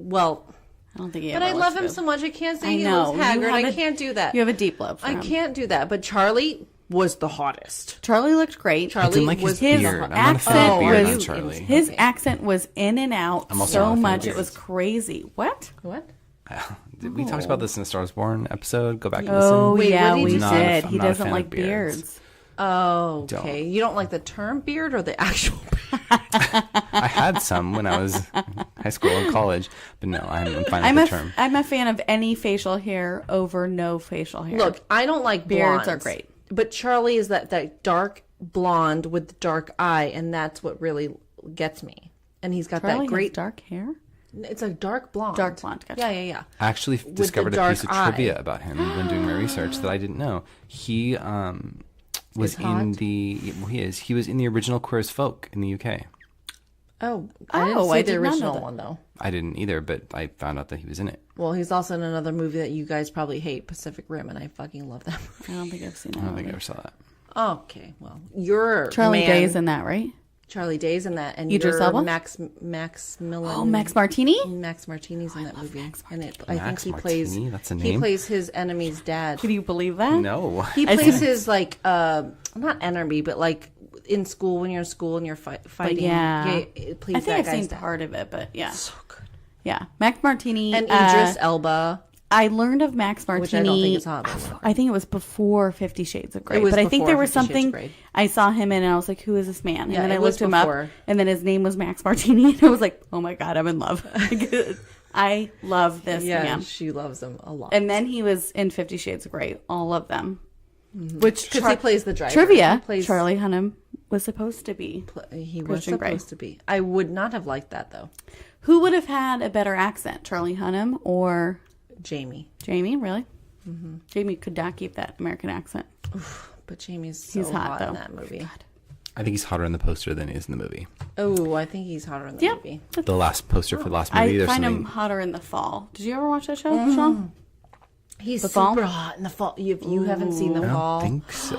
I don't think he But ever I love looked him good. so much. I can't say I he know. looks You haggard. have I a- can't do that. You have a deep love for I him. can't do that. But Charlie was the hottest. Charlie looked great. I didn't like was his the beard. hot- I'm not a fan of accent beard was- on Charlie. His Okay. accent was in and out I'm also not a so fan of much. It beards. was crazy. What? What? We talked about this in the Star Wars Born episode. Go back and Oh, listen. Wait, yeah, what did we you say? did. I'm He not a doesn't fan of like beards. beards. Oh, Don't. okay. You don't like the term beard or the actual beard? I had some when I was in high school and college, but no, I'm fine I'm with a, the term. I'm a fan of any facial hair over no facial hair. Look, I don't like Beards blondes. are great. But Charlie is that dark blonde with the dark eye, and that's what really gets me. And he's got Charlie that great has dark hair. It's a dark blonde. Dark blonde, gotcha. Yeah. I actually the discovered a dark piece of eye. trivia about him when doing my research that I didn't know. He was Is hot? in the he was in the original Queer as Folk in the UK. Oh, I didn't Oh, see I the did not know original that. one though. I didn't either, but I found out that he was in it. Well, he's also in another movie that you guys probably hate, Pacific Rim, and I fucking love that movie. I don't think I've seen that. I don't think I movie. ever saw that. Okay, well, you're Charlie man. Day's in that, right? Charlie Day's in that, and Idris you're Elba? Max Millen. Oh, Max Martini? Max Martini's in that movie, and I think Max he plays. Martini? That's a He name? plays his enemy's dad. Can you believe that? No. He I plays see. his like not enemy, but like in school when you're in school and you're fighting. yeah. it plays I think that I've guy's seen dad. part of it, but yeah. So good. Yeah. Max Martini. And Idris Elba. I learned of Max Martini. Which I don't think is hot, but whatever. I think it was before 50 Shades of Grey. It was But I think before there was 50 Shades of something Grey. I saw him in and I was like, who is this man? And Yeah, then I it was looked him before. up and then his name was Max Martini. And I was like, oh my God, I'm in love. I love this Yeah, man. she loves him a lot. And then he was in 50 Shades of Grey, all of them. Which Because he plays the driver. trivia, He plays, Charlie Hunnam was supposed to be. He was Christian Grey. supposed to be. I would not have liked that though. Who would have had a better accent, Charlie Hunnam or Jamie. Jamie? Really? Mm-hmm. Jamie could not keep that American accent. But Jamie's so He's hot, hot though. in that movie. I think he's hotter in the poster than he is in the movie. Oh, I think he's hotter in the Yeah. movie. The last poster for the last movie, I there's find him something. hotter in the fall. Did you ever watch that show, Mm-hmm. Sean? He's The super Fall? hot in the fall. If you haven't seen The I Fall, don't think so.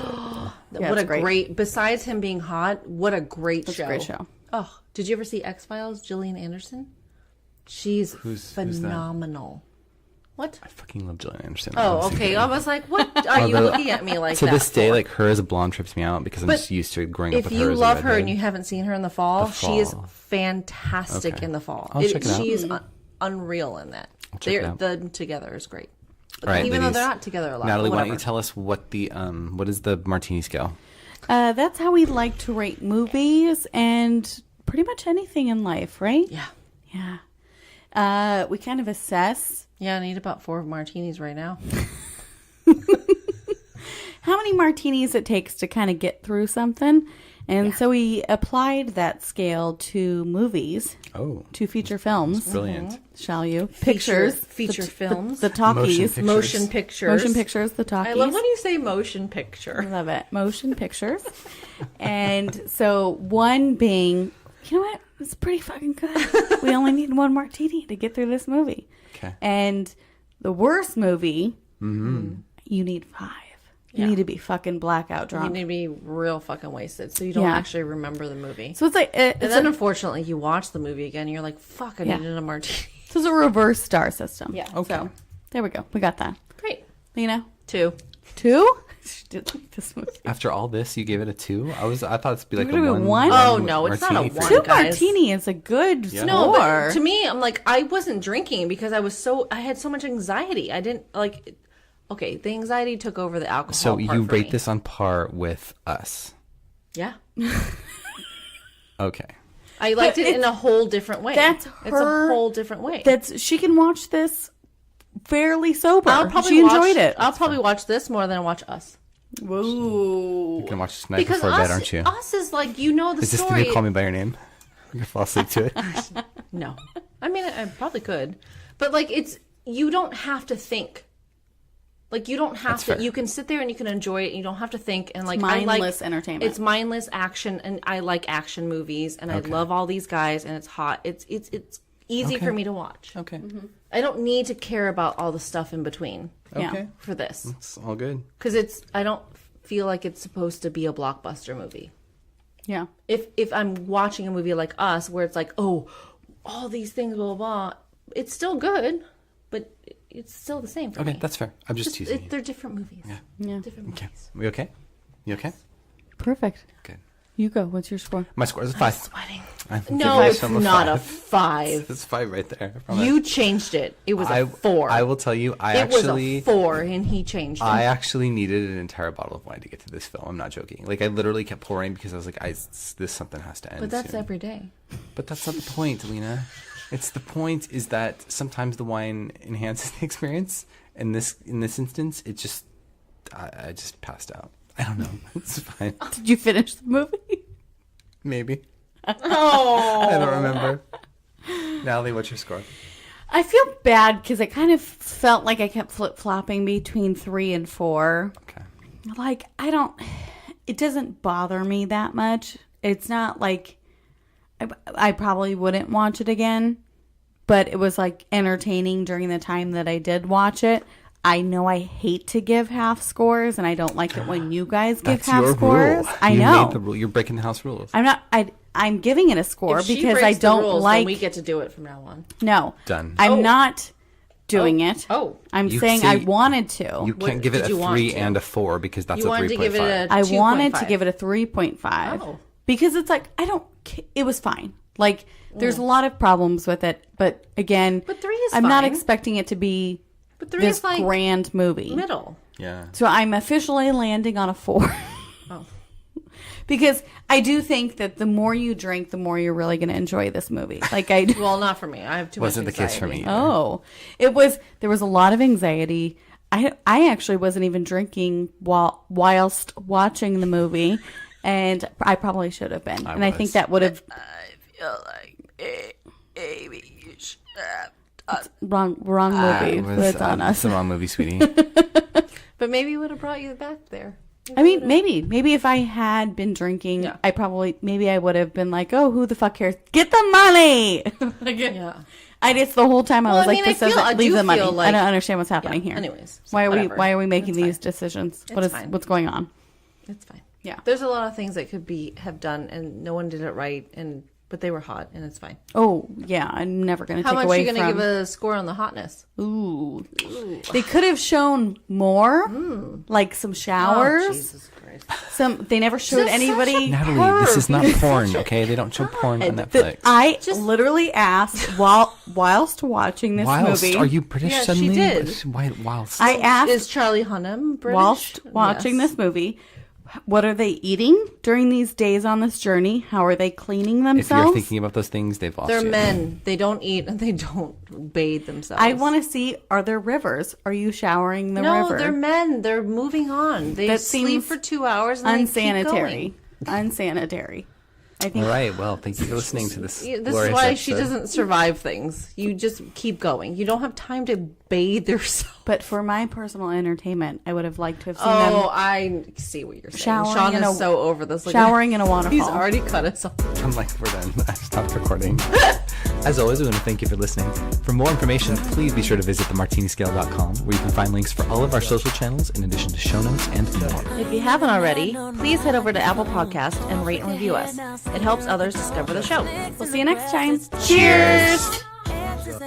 Yeah, what it's a great. great. Besides him being hot, what a great It's show. a great show. Oh, did you ever see X-Files? Gillian Anderson. She's Who's that? phenomenal. What? I fucking love Gillian Anderson. I Oh, haven't seen okay. it. I was like, what are you Although, looking at me like to that? this day, for? like her as a blonde trips me out because I'm But just used to growing up if with her. you as a love her redhead. and you haven't seen her in The Fall, The she is Fall. fantastic Okay. in The Fall. I'll check it out. She is unreal in that. check it out. Them together is great. All right, Even though ladies. they're not together a lot. Natalie, why don't you whatever. tell us what is the Martini Scale? That's how we like to rate movies and pretty much anything in life, right? Yeah. Yeah. We kind of assess Yeah, I need about 4 martinis right now. how many martinis it takes to kind of get through something. And so we applied that scale to movies, Oh, to feature films, brilliant! shall you? Pictures. Feature the, films. The talkies. Motion pictures. Motion pictures. Motion pictures, the talkies. I love when you say motion I picture. love it. Motion pictures. And so one being, you know what? It's pretty fucking good. We only need 1 martini to get through this movie. Okay. And the worst movie, you need 5. You Yeah. need to be fucking blackout You drunk. need to be real fucking wasted so you don't Yeah. actually remember the movie. So it's like, And then unfortunately you watch the movie again and you're like, fuck, I Yeah. needed a martini. so it's a reverse star system. Yeah. Okay. So there we go. We got that. Great. You know? 2. 2? She did like this movie. After all this, you gave it a 2. I thought it'd be like We're a gonna 1. be one? Oh, no, it's not a martini for 1. you. 2 guys. martini is a good Yeah. score. No, but to me, I'm like, I wasn't drinking because I had so much anxiety. I didn't like, okay, the anxiety took over the alcohol. So part you for rate me. this on par with us? Yeah. Okay. I liked it in it's- a whole different way. that's It's a her- whole different way. She can watch this fairly sober. I'll probably she watch, enjoyed it. I'll probably watch this more than I watch Us. Whoa. You're gonna watch this tonight Because before us, bed, aren't you? Us is like, you know the Is this the story. new Call Me by Your Name? You're gonna fall asleep to it. No. I mean, I probably could. But like, you don't have to think. Like, you don't have That's to. fair. You can sit there and you can enjoy it. And you don't have to think. And like, mindless entertainment. It's mindless action, and I like action movies, and I love all these guys, and it's hot. It's easy for me to watch. Okay. I don't need to care about all the stuff in between Okay. for this, It's all good. because I don't feel like it's supposed to be a blockbuster movie. Yeah. If I'm watching a movie like Us, where it's like, oh, all these things, blah blah blah, it's still good, but it's still the same for me. Okay, that's fair. I'm just teasing you. They're different movies. Yeah. Different Okay. movies. We okay? You okay? Perfect. Good. You go. What's your score? My score is a 5. Sweating. I'm No, giving it's myself not a 5. 5. It's 5 right there. I promise. You changed it. It was a 4. I will tell you, It was a 4, and he changed it. I actually needed an entire bottle of wine to get to this film. I'm not joking. Like, I literally kept pouring because I was like, this something has to end. But that's soon. every day. But that's not the point, Lena. It's the point is that sometimes the wine enhances the experience. And in this instance, it just I just passed out. I don't know. It's fine. Did you finish the movie? Maybe. Oh. I don't remember. Natalie, what's your score? I feel bad because I kind of felt like I kept flip-flopping between 3 and 4. Okay. Like, it doesn't bother me that much. It's not like, I probably wouldn't watch it again, but it was like entertaining during the time that I did watch it. I know I hate to give half scores, and I don't like it when you guys give That's half your scores. rule. I You know. made the rule. You're breaking the house rules. I'm giving it a score If she because I breaks the don't rules, like. then we get to do it from now on. No. Done. I'm not doing it. Oh. I'm You saying see- I wanted to. You can't give it did a you want 3 to? and a 4 because that's You a wanted to 3.5. give it a I wanted to 2.5. give it a 3.5 Oh. because it's like it was fine. Like there's a lot of problems with it, but again, But 3 is I'm not fine. expecting it to be But 3 this is like grand movie. middle. Yeah. So I'm officially landing on a 4. Oh. Because I do think that the more you drink, the more you're really going to enjoy this movie. Like Well, not for me. I have too Wasn't much the case for anxiety. me. Oh, there was a lot of anxiety. I actually wasn't even drinking whilst watching the movie, and I probably should have been. I think was. that would have I feel like maybe you should wrong movie. That's on It's us. the wrong movie, sweetie. But maybe it would have brought you back there. I mean, maybe if I had been drinking, Yeah. I would have been like, oh, who the fuck cares? Get the money. Yeah. It's the whole time I was Well, I like, mean, this I doesn't leave do the money. feel like- I don't understand what's happening Yeah, here. anyways, so why whatever. are we making It's these fine. decisions? It's fine. What's going on? It's fine. Yeah. There's a lot of things that could have done, and no one did it right, but they were hot, and it's fine. Oh yeah, I'm never going to How take much away are you going to from. give a score on the hotness? Ooh. They could have shown more, like some showers. Oh, Jesus Christ. They never showed Just anybody. Natalie, this is not porn, okay? They don't show porn on Netflix. I literally asked whilst watching this Whilst, movie. are you British Yeah, she suddenly? did. Whilst. I asked Is Charlie Hunnam British? whilst watching Yes. this movie, what are they eating during these days on this journey? How are they cleaning If themselves? you're thinking about those things, they've lost They're you. men. They don't eat and they don't bathe themselves. I want to see, are there rivers? Are you showering the No, river? they're men. They're moving on. They That sleep seems for 2 hours and they keep unsanitary. going. Unsanitary. I think All right, well, thank you for listening to this. This is glorious why she episode. doesn't survive things. You just keep going. You don't have time to bathe yourself. But for my personal entertainment, I would have liked to have seen Oh, them I see what you're saying. Showering Sean in is a- so over this. Like, showering in a waterfall. He's already cut us off. I'm like, we're done. I stopped recording. As always, we want to thank you for listening. For more information, please be sure to visit themartiniscale.com, where you can find links for all of our social channels in addition to show notes and more. If you haven't already, please head over to Apple Podcasts and rate and review us. It helps others discover the show. We'll see you next time. Cheers!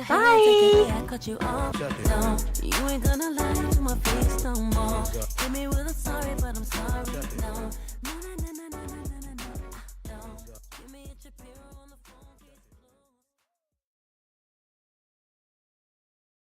Bye. You ain't gonna lie to my face no more. Hit me with